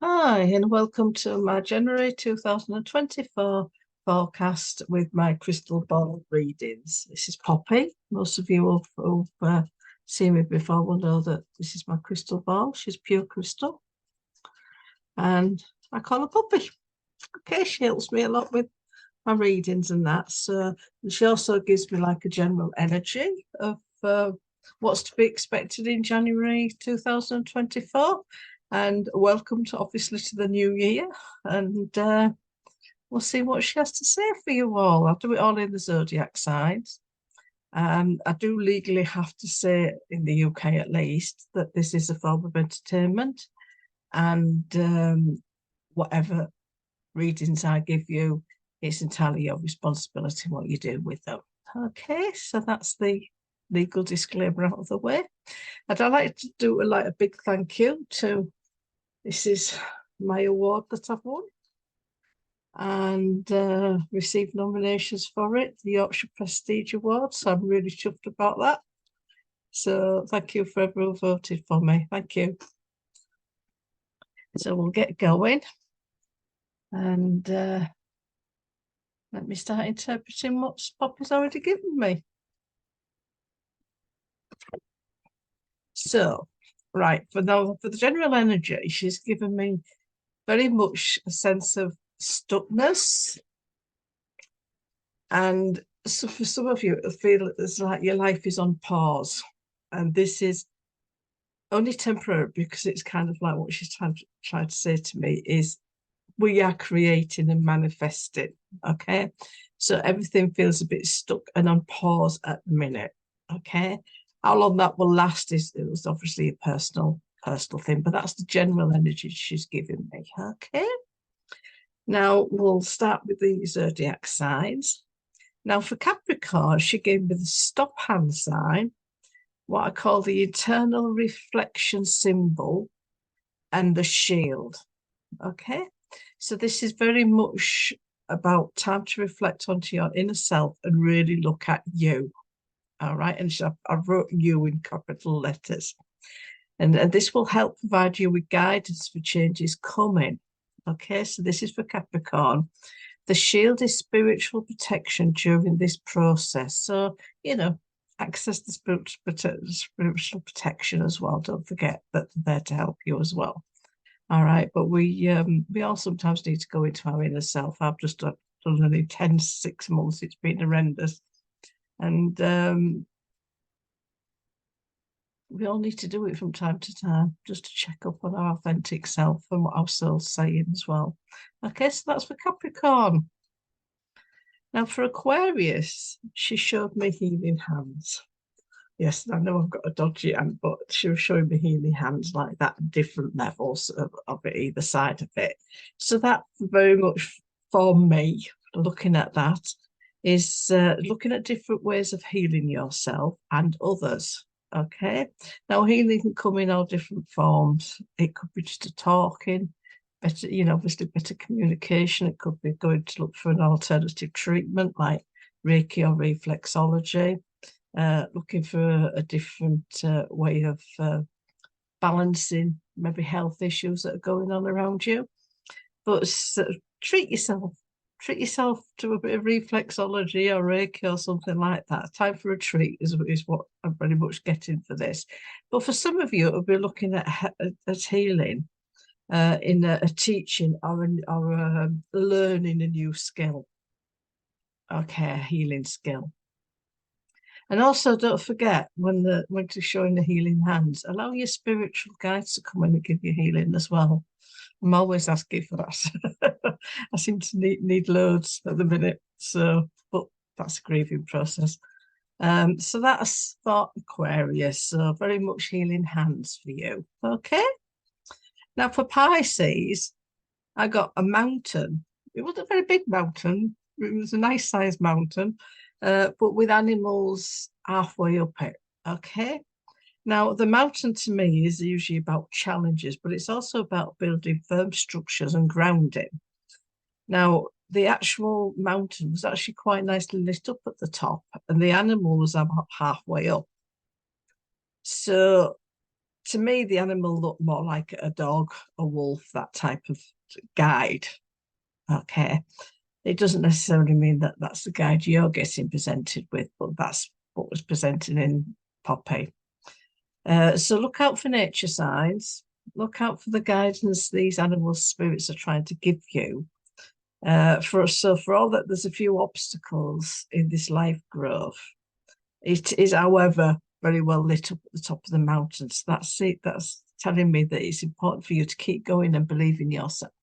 Hi, and welcome to my January 2024 forecast with my crystal ball readings. This is Poppy. Most of you who've seen me before will know that this is my crystal ball. She's pure crystal, and I call her Poppy. Okay, she helps me a lot with my readings and that. So she also gives me like a general energy of what's to be expected in January 2024. And welcome to obviously to the new year. And we'll see what she has to say for you all. I'll do it all in the zodiac signs. I do legally have to say, in the UK at least, that this is a form of entertainment, and whatever readings I give you, it's entirely your responsibility what you do with them. Okay, so that's the legal disclaimer out of the way. And I'd like to do a big thank you to, this is my award that I've won and received nominations for it, the Yorkshire Prestige Award. So I'm really chuffed about that. So thank you for everyone who voted for me. Thank you. So we'll get going. And let me start interpreting what Poppy's already given me. So, right, for the general energy, she's given me very much a sense of stuckness. And so for some of you, it'll feel it's like your life is on pause. And this is only temporary, because it's kind of like what she's trying to say to me is we are creating and manifesting. Okay. So everything feels a bit stuck and on pause at the minute. Okay. How long that will last is it was obviously a personal thing, but that's the general energy she's giving me. Okay. Now we'll start with the zodiac signs. Now for Capricorn, she gave me the stop hand sign, what I call the eternal reflection symbol, and the shield. Okay. So this is very much about time to reflect onto your inner self and really look at you. All right. And so I wrote you in capital letters. And this will help provide you with guidance for changes coming. Okay. So this is for Capricorn. The shield is spiritual protection during this process. So, access the spiritual protection as well. Don't forget that they're there to help you as well. All right, but we all sometimes need to go into our inner self. I've just done an intense 6 months. It's been horrendous, and we all need to do it from time to time, just to check up on our authentic self and what our soul's saying as well. Okay, so that's for Capricorn. Now for Aquarius, she showed me healing hands. Yes, I know I've got a dodgy hand, but she was showing me healing hands like that, different levels of it, either side of it. So that very much for me, looking at that, is looking at different ways of healing yourself and others. Okay. Now, healing can come in all different forms. It could be just a talking, better, obviously better communication. It could be going to look for an alternative treatment like Reiki or reflexology. Looking for a different way of balancing maybe health issues that are going on around you. But treat yourself to a bit of reflexology or Reiki or something like that. Time for a treat is what I'm very much getting for this. But for some of you, it'll be looking at healing in a teaching or learning a new skill. Okay, a healing skill. And also, don't forget, when you're showing the healing hands, allow your spiritual guides to come in and give you healing as well. I'm always asking for that. I seem to need loads at the minute, but that's a grieving process. So that's for Aquarius. So very much healing hands for you. Okay. Now for Pisces, I got a mountain. It wasn't a very big mountain. It was a nice sized mountain. But with animals halfway up it. Okay. Now, the mountain to me is usually about challenges, but it's also about building firm structures and grounding. Now, the actual mountain was actually quite nicely lit up at the top, and the animal was about halfway up. So to me, the animal looked more like a dog, a wolf, that type of guide. Okay. It doesn't necessarily mean that that's the guide you're getting presented with, but that's what was presented in Poppy. So look out for nature signs. Look out for the guidance these animal spirits are trying to give you. For all that there's a few obstacles in this life growth, it is, however, very well lit up at the top of the mountains. That's it. That's telling me that it's important for you to keep going and believe in yourself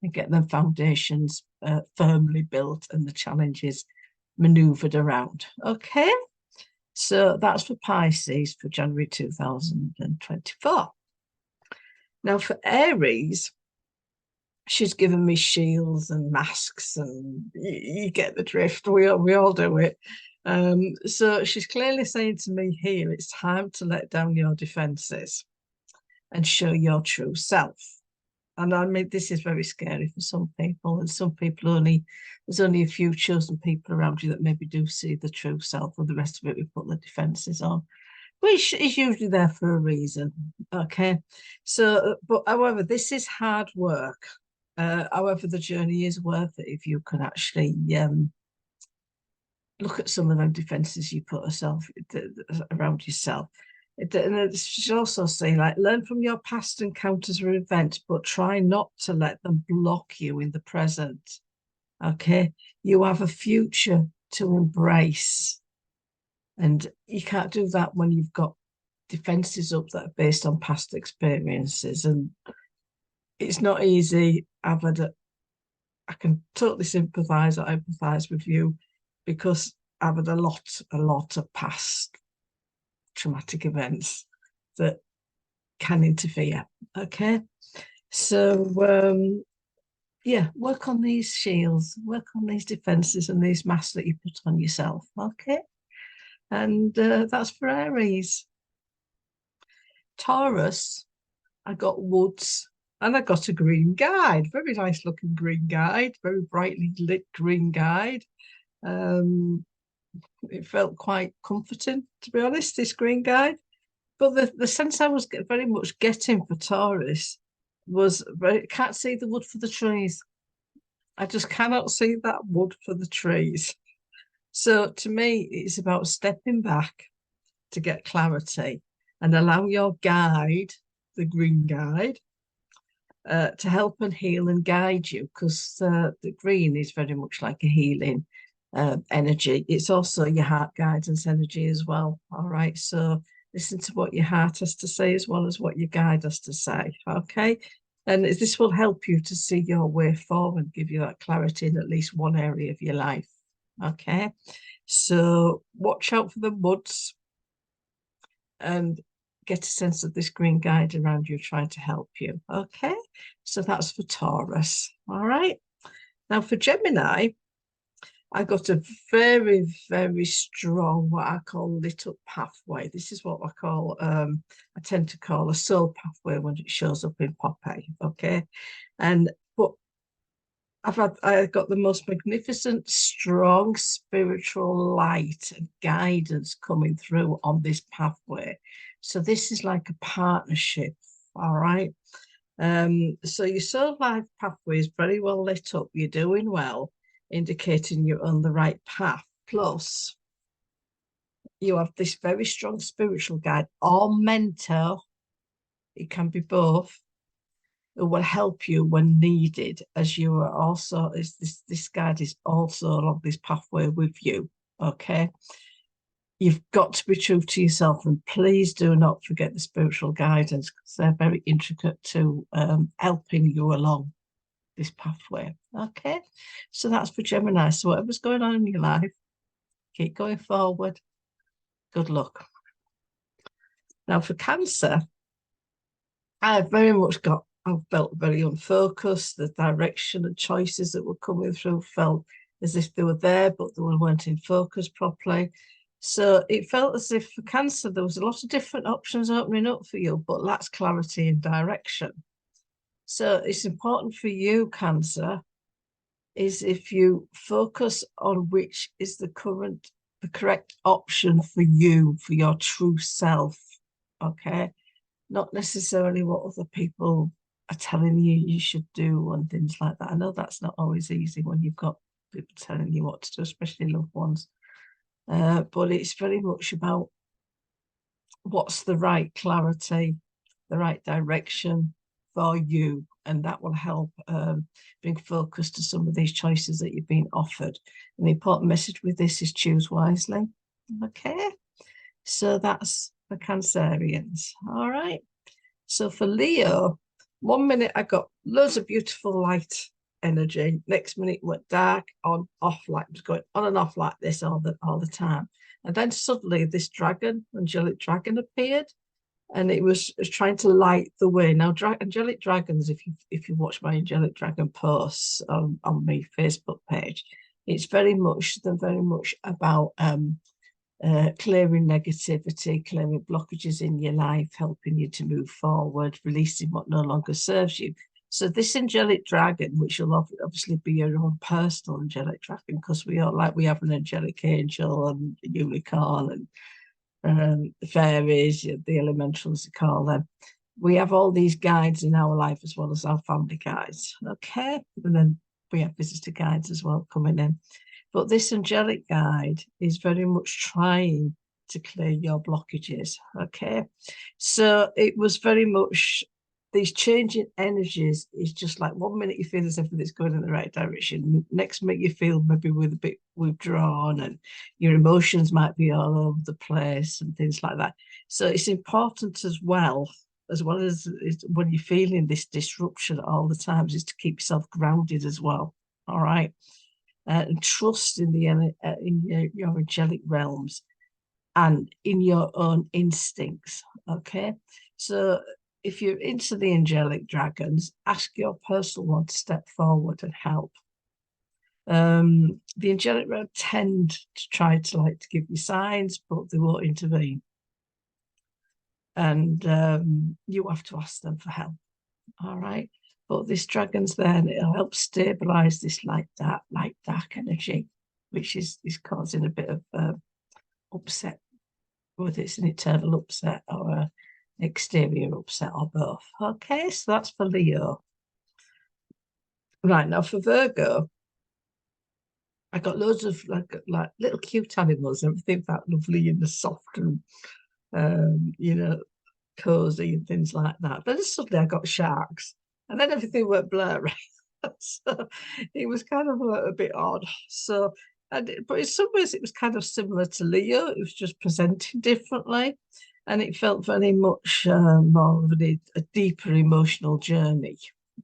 and get them foundations firmly built and the challenges maneuvered around. Okay, so that's for Pisces for January 2024. Now for Aries, she's given me shields and masks, and you get the drift. We all do it. So she's clearly saying to me here, it's time to let down your defenses and show your true self. And I mean, this is very scary for some people, and some people there's only a few chosen people around you that maybe do see the true self, and the rest of it we put the defenses on, which is usually there for a reason. Okay, so but however, this is hard work. However, the journey is worth it if you can actually look at some of them defenses you put around yourself. And it should also say, like, learn from your past encounters or events, but try not to let them block you in the present. Okay, you have a future to embrace, and you can't do that when you've got defenses up that are based on past experiences. And it's not easy. I can totally sympathize or empathize with you, because I've had a lot of past traumatic events that can interfere. Okay, so yeah, work on these shields, work on these defenses and these masks that you put on yourself. Okay, and that's for Aries. Taurus, I got woods and I got a green guide, very nice looking green guide, very brightly lit green guide. It felt quite comforting, to be honest, this green guide. But the sense I was very much getting for Taurus was can't see the wood for the trees. I just cannot see that wood for the trees. So to me, it's about stepping back to get clarity and allow your guide, the green guide, to help and heal and guide you, because the green is very much like a healing energy. It's also your heart guidance energy as well. All right, so listen to what your heart has to say as well as what your guide has to say. Okay, and this will help you to see your way forward, give you that clarity in at least one area of your life. Okay, so watch out for the woods and get a sense of this green guide around you trying to help you. Okay, so that's for Taurus. All right, now for Gemini, I got a very, very strong, what I call lit up pathway. This is what I tend to call a soul pathway when it shows up in Poppy. Okay, but I got the most magnificent, strong spiritual light and guidance coming through on this pathway. So this is like a partnership. All right. So your soul life pathway is very well lit up. You're doing well, indicating you're on the right path. Plus, you have this very strong spiritual guide or mentor. It can be both. It will help you when needed, as you are also, this guide is also along this pathway with you. Okay. You've got to be true to yourself, and please do not forget the spiritual guidance, because they're very intricate to helping you along this pathway. Okay, so that's for Gemini. So whatever's going on in your life, keep going forward. Good luck. Now for Cancer, I felt very unfocused. The direction and choices that were coming through felt as if they were there, but they weren't in focus properly. So it felt as if for Cancer, there was a lot of different options opening up for you, but lacks clarity and direction. So it's important for you, Cancer, is if you focus on which is the correct option for you, for your true self, okay? not necessarily what other people are telling you you should do and things like that. I know that's not always easy when you've got people telling you what to do, especially loved ones. But it's very much about what's the right clarity, the right direction for you, and that will help bring focus to some of these choices that you've been offered. And the important message with this is choose wisely. Okay, so that's for Cancerians. All right. So for Leo, 1 minute I got loads of beautiful light energy. Next minute it went dark, on, off, like it was going on and off like this all the time. And then suddenly this dragon, angelic dragon, appeared, and it was trying to light the way. Now, angelic dragons, if you watch my angelic dragon posts on my Facebook page, it's very much about clearing negativity, clearing blockages in your life, helping you to move forward, releasing what no longer serves you. So this angelic dragon, which will obviously be your own personal angelic dragon, because we have an angelic angel and a unicorn and the fairies, the elementals, you call them. We have all these guides in our life as well as our family guides. Okay. And then we have visitor guides as well coming in. But this angelic guide is very much trying to clear your blockages. Okay. So it was very much these changing energies is just like 1 minute you feel as if it's going in the right direction. Next minute you feel maybe with a bit withdrawn and your emotions might be all over the place and things like that. So it's important as well as when you're feeling this disruption all the times, is to keep yourself grounded as well. All right. And trust in your angelic realms and in your own instincts. Okay. So if you're into the angelic dragons, ask your personal one to step forward and help. The angelic realm tend to try to give you signs, but they won't intervene. And you have to ask them for help. All right. But this dragon's there, and it'll help stabilize this light dark energy, which is causing a bit of upset, whether it's an internal upset or an exterior upset or both. Okay, so that's for Leo. Right, now for Virgo, I got loads of like little cute animals and everything that lovely and soft and cozy and things like that. But then suddenly I got sharks, and then everything went blurry. So it was kind of a bit odd. So, but in some ways it was kind of similar to Leo. It was just presented differently, and it felt very much more of a deeper emotional journey.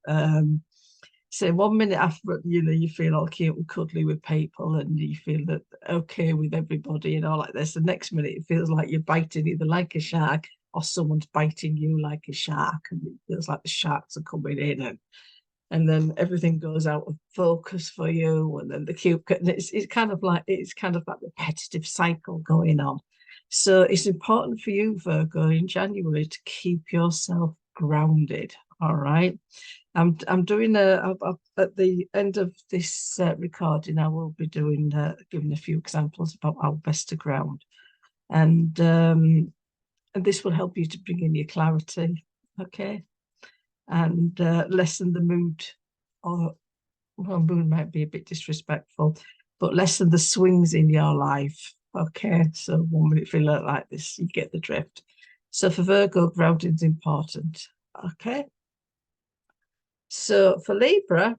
So 1 minute after, you feel all cute and cuddly with people and you feel that okay with everybody and all like this. The next minute it feels like you're biting either like a shark or someone's biting you like a shark, and it feels like the sharks are coming in, and then everything goes out of focus for you, and then the cute, it's kind of like that repetitive cycle going on. So it's important for you, Virgo, in January to keep yourself grounded. All right. I'm doing at the end of this recording, I will be giving a few examples about how best to ground, and this will help you to bring in your clarity, okay, and lessen the mood, or mood might be a bit disrespectful, but lessen the swings in your life. Okay, so 1 minute feel like this, you get the drift. So for Virgo, grounding is important. Okay. So for Libra,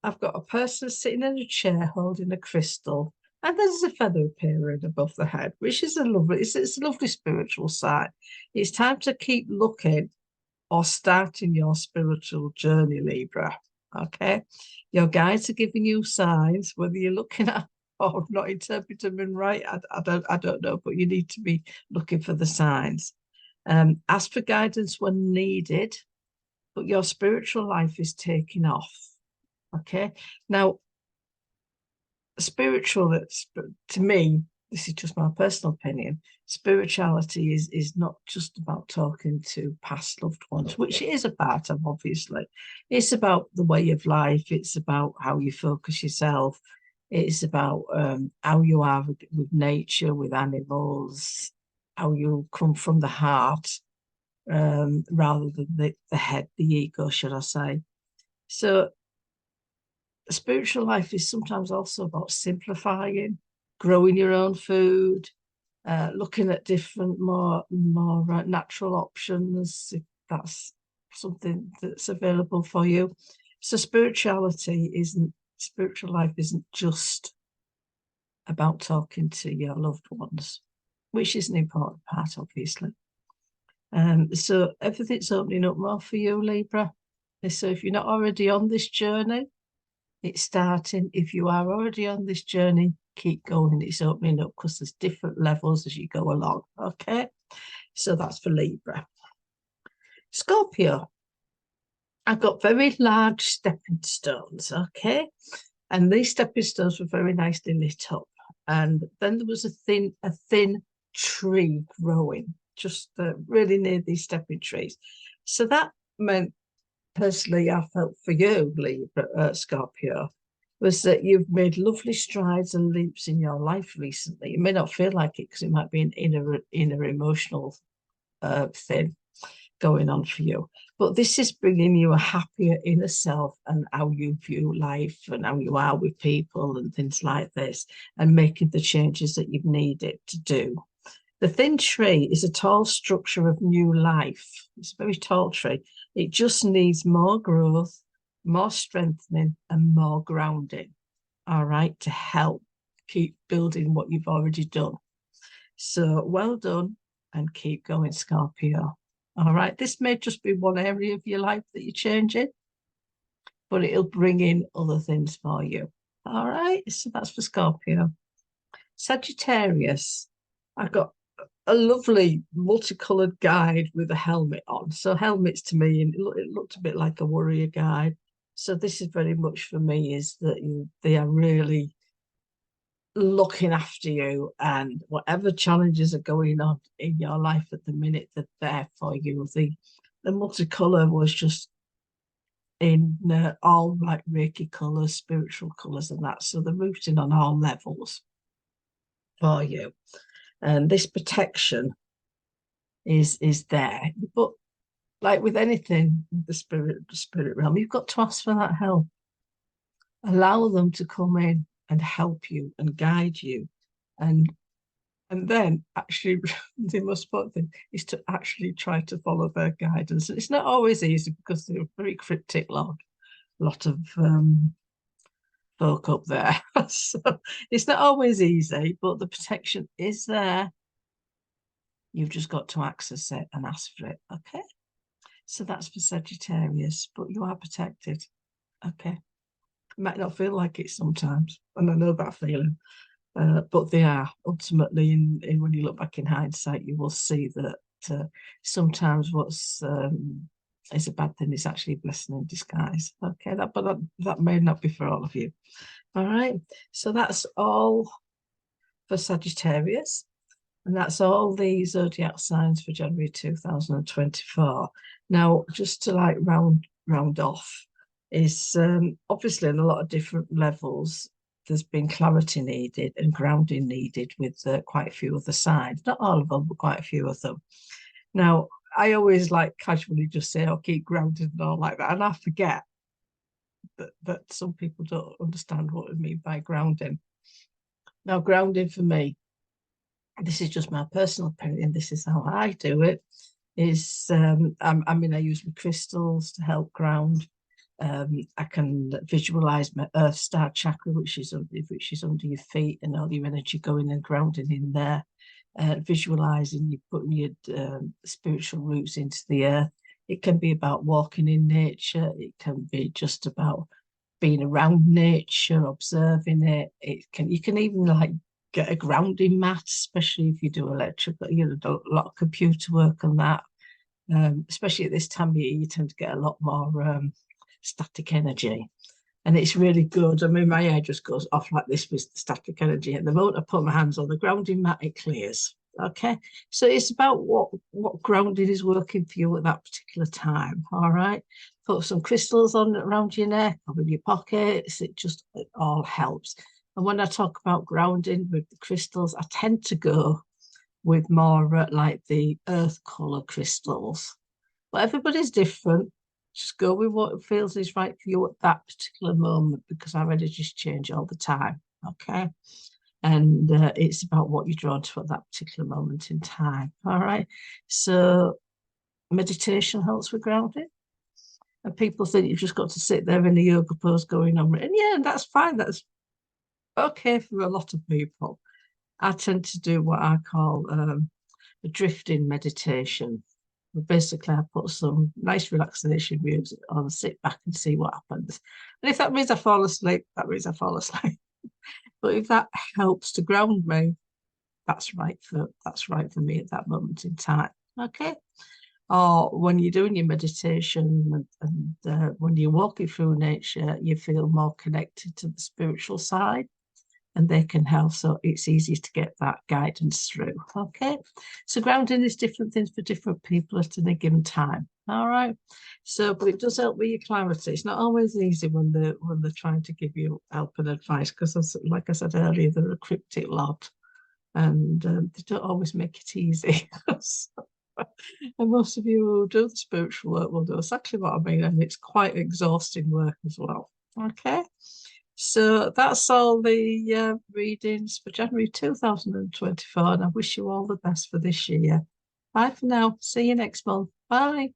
I've got a person sitting in a chair holding a crystal, and there's a feather appearing above the head, which is it's a lovely spiritual sign. It's time to keep looking or starting your spiritual journey, Libra. Okay. Your guides are giving you signs, whether you're looking at or not interpreting them right. I don't know, but you need to be looking for the signs. Ask for guidance when needed, but your spiritual life is taking off. Okay. Now, spiritual, to me, this is just my personal opinion, spirituality is not just about talking to past loved ones, which it is a part of, obviously. It's about the way of life. It's about how you focus yourself. It's about how you are with nature, with animals, how you come from the heart, rather than the head, the ego, should I say. So spiritual life is sometimes also about simplifying, growing your own food, looking at different, more natural options, if that's something that's available for you. So spiritual life isn't just about talking to your loved ones, which is an important part, obviously. So everything's opening up more for you, Libra. So if you're not already on this journey, it's starting. If you are already on this journey, keep going. It's opening up because there's different levels as you go along. Okay. So that's for Libra. Scorpio. I've got very large stepping stones. Okay. And these stepping stones were very nicely lit up. And then there was a thin tree growing just really near these stepping trees. So that meant, personally, I felt for you, Libra, Scorpio, was that you've made lovely strides and leaps in your life recently. You may not feel like it because it might be an inner emotional thing going on for you. But this is bringing you a happier inner self and how you view life and how you are with people and things like this, and making the changes that you've needed to do. The thin tree is a tall structure of new life. It's a very tall tree. It just needs more growth, more strengthening, and more grounding, all right, to help keep building what you've already done. So well done and keep going, Scorpio. All right, this may just be one area of your life that you're changing, but it'll bring in other things for you. All right, so that's for Scorpio. Sagittarius, I got a lovely multicolored guide with a helmet on. So helmets to me, and it looked a bit like a warrior guide. So this is very much for me, is that they are really looking after you, and whatever challenges are going on in your life at the minute, they're there for you. The multicolor was just in all like Reiki colors, spiritual colors, and that. So they're rooting on all levels for you. And this protection is there. But like with anything, the spirit realm, you've got to ask for that help. Allow them to come in and help you and guide you. And then actually the most important thing is to actually try to follow their guidance. It's not always easy because they're a very cryptic lot of folk up there. So it's not always easy, but the protection is there. You've just got to access it and ask for it. Okay. So that's for Sagittarius, but you are protected. Okay. It might not feel like it sometimes, and I know that feeling, but they are. Ultimately, in when you look back in hindsight, you will see that sometimes what's is a bad thing is actually a blessing in disguise. Okay, that may not be for all of you. All right. So that's all for Sagittarius. And that's all the zodiac signs for January 2024. Now, just to like round off, is obviously on a lot of different levels, there's been clarity needed and grounding needed with quite a few of the signs. Not all of them, but quite a few of them. Now, I always like casually just say, "I'll keep grounded" and all like that. And I forget that some people don't understand what I mean by grounding. Now, grounding for me, this is just my personal opinion, this is how I do it, is I mean, I use my crystals to help ground. I can visualize my earth star chakra, which is under your feet, and all your energy going and grounding in there. Visualizing you putting your spiritual roots into the earth. It can be about walking in nature. It can be just about being around nature, observing it. You can even like get a grounding mat, especially if you do electrical, a lot of computer work and that. Especially at this time of year, you tend to get a lot more static energy. And it's really good. I mean, my hair just goes off like this with static energy. And the moment I put my hands on the grounding mat, it clears. Okay. So it's about what grounding is working for you at that particular time. All right. Put some crystals on around your neck or in your pockets. It all helps. And when I talk about grounding with the crystals, I tend to go with more like the earth color crystals. But everybody's different. Just go with what feels is right for you at that particular moment, because our energies change all the time. Okay. And it's about what you're drawn to at that particular moment in time. All right. So meditation helps with grounding. And people think you've just got to sit there in a yoga pose going on. And yeah, that's fine. That's okay for a lot of people. I tend to do what I call a drifting meditation. Basically, I put some nice relaxation music on, sit back and see what happens. And if that means I fall asleep, that means I fall asleep. But if that helps to ground me, that's right for me at that moment in time. Okay. Or when you're doing your meditation and when you're walking through nature, you feel more connected to the spiritual side, and they can help. So it's easy to get that guidance through. Okay. So grounding is different things for different people at any given time. All right. So, but it does help with your clarity. It's not always easy when they're trying to give you help and advice, because like I said earlier, they're a cryptic lot, and they don't always make it easy. And most of you who do the spiritual work will do exactly what I mean, and it's quite exhausting work as well. Okay. So that's all the readings for January 2024, and I wish you all the best for this year. Bye for now. See you next month. Bye.